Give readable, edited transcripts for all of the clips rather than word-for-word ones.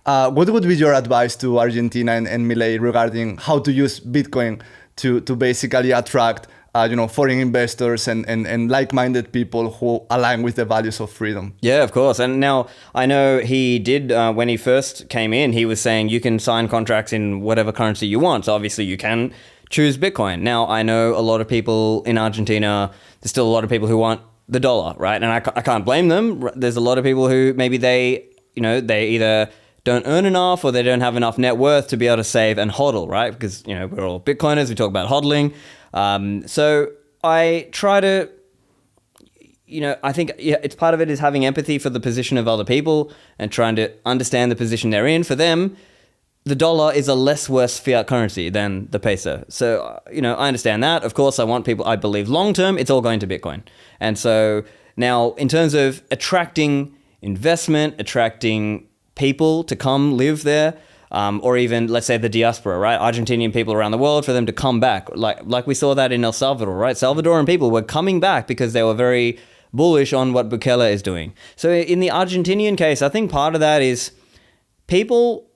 What would be your advice to Argentina and Milei regarding how to use Bitcoin to basically attract foreign investors and like-minded people who align with the values of freedom? Yeah, of course. And now I know he did, when he first came in, he was saying you can sign contracts in whatever currency you want. So obviously you can choose Bitcoin. Now I know a lot of people in Argentina, there's still a lot of people who want the dollar, right? And I can't blame them. There's a lot of people who maybe they either don't earn enough or they don't have enough net worth to be able to save and hodl, right? Because, we're all Bitcoiners, we talk about hodling. So I try to, I think it's part of it is having empathy for the position of other people and trying to understand the position they're in. For them, the dollar is a less worse fiat currency than the peso. So, I understand that. Of course, I believe long-term, it's all going to Bitcoin. And so now in terms of attracting investment, attracting people to come live there, or even, let's say, the diaspora, right? Argentinian people around the world, for them to come back. Like we saw that in El Salvador, right? Salvadoran people were coming back because they were very bullish on what Bukele is doing. So in the Argentinian case, I think part of that is people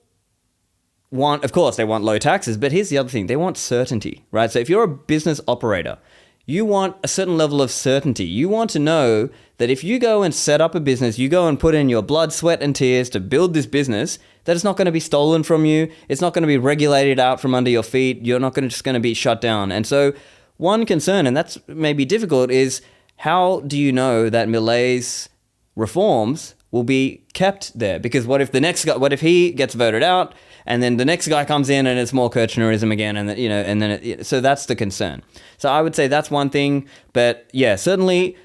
of course, they want low taxes, but here's the other thing. They want certainty, right? So if you're a business operator, you want a certain level of certainty. You want to know that if you go and set up a business, you go and put in your blood, sweat, and tears to build this business, that it's not going to be stolen from you. It's not going to be regulated out from under your feet. You're not just going to be shut down. And so one concern, and that's maybe difficult, is how do you know that Milei's reforms will be kept there? Because what if he gets voted out, and then the next guy comes in and it's more Kirchnerism again, and so that's the concern. So I would say that's one thing, but yeah, certainly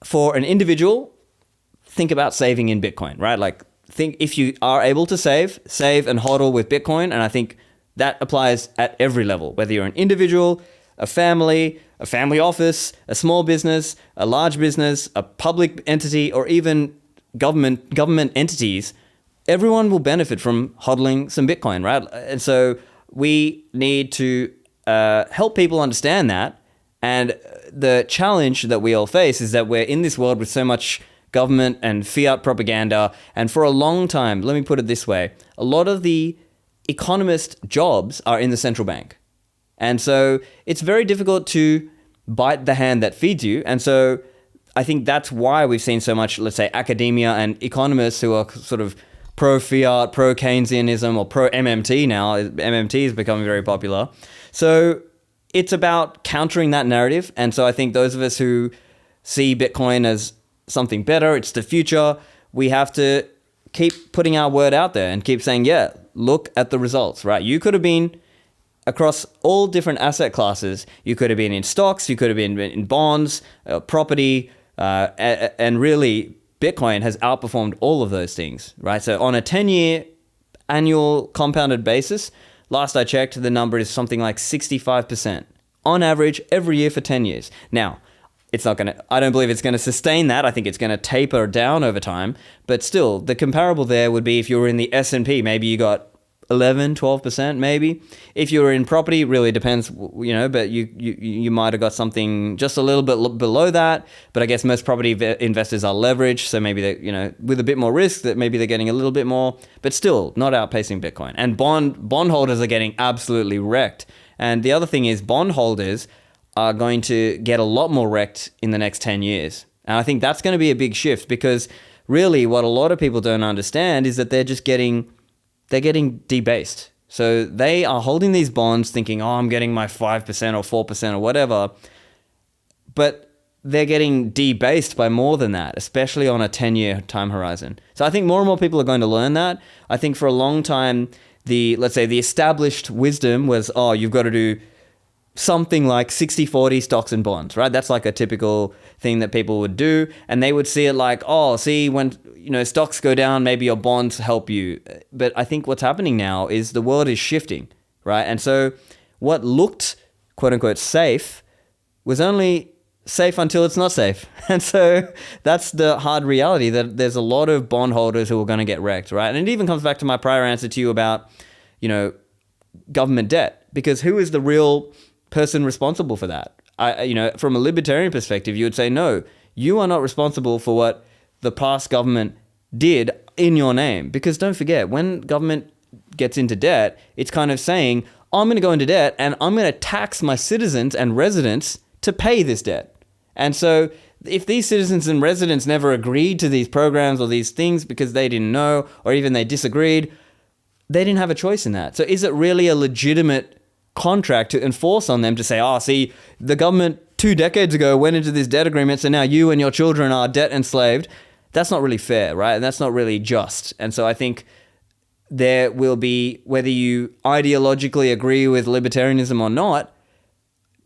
for an individual, think about saving in Bitcoin, right? Like, think if you are able to save and hodl with Bitcoin, and I think that applies at every level, whether you're an individual, a family office, a small business, a large business, a public entity, or even government entities. Everyone will benefit from hodling some Bitcoin, right? And so we need to help people understand that. And the challenge that we all face is that we're in this world with so much government and fiat propaganda. And for a long time, let me put it this way, a lot of the economist jobs are in the central bank. And so it's very difficult to bite the hand that feeds you. And so I think that's why we've seen so much, let's say, academia and economists who are sort of pro-fiat, pro-Keynesianism, or pro-MMT now. MMT is becoming very popular. So it's about countering that narrative. And so I think those of us who see Bitcoin as something better, it's the future, we have to keep putting our word out there and keep saying, yeah, look at the results, right? You could have been across all different asset classes. You could have been in stocks, you could have been in bonds, property, and really Bitcoin has outperformed all of those things, right? So on a 10-year annual compounded basis, last I checked, the number is something like 65% on average every year for 10 years. Now, I don't believe it's going to sustain that. I think it's going to taper down over time. But still, the comparable there would be if you were in the S&P, maybe you got 11, 12% maybe. If you were in property, really depends, but you might have got something just a little bit below that. But I guess most property investors are leveraged, so maybe they, with a bit more risk, that maybe they're getting a little bit more, but still not outpacing Bitcoin. And bondholders are getting absolutely wrecked. And the other thing is bondholders are going to get a lot more wrecked in the next 10 years. And I think that's going to be a big shift, because really what a lot of people don't understand is that they're getting debased. So they are holding these bonds thinking, oh, I'm getting my 5% or 4% or whatever. But they're getting debased by more than that, especially on a 10-year time horizon. So I think more and more people are going to learn that. I think for a long time, let's say the established wisdom was, oh, you've got to do something like 60-40 stocks and bonds, right? That's like a typical thing that people would do. And they would see it like, oh, see, when stocks go down, maybe your bonds help you. But I think what's happening now is the world is shifting, right? And so what looked, quote unquote, safe was only safe until it's not safe. And so that's the hard reality, that there's a lot of bondholders who are going to get wrecked, right? And it even comes back to my prior answer to you about, government debt, because who is the real person responsible for that? From a libertarian perspective, you would say, no, you are not responsible for what the past government did in your name. Because don't forget, when government gets into debt, it's kind of saying, I'm going to go into debt and I'm going to tax my citizens and residents to pay this debt. And so if these citizens and residents never agreed to these programs or these things because they didn't know, or even they disagreed, they didn't have a choice in that. So is it really a legitimate contract to enforce on them to say, oh, see, the government 2 decades ago went into this debt agreement, so now you and your children are debt enslaved? That's not really fair, right? And that's not really just. And so I think there will be, whether you ideologically agree with libertarianism or not,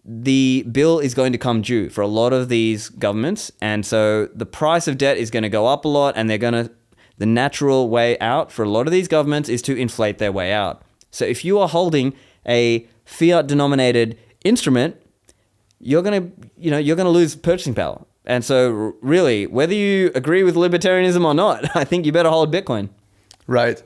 the bill is going to come due for a lot of these governments. And so the price of debt is going to go up a lot, and the natural way out for a lot of these governments is to inflate their way out. So if you are holding a fiat denominated instrument, you're going to lose purchasing power. And so really, whether you agree with libertarianism or not, I think you better hold Bitcoin. Right.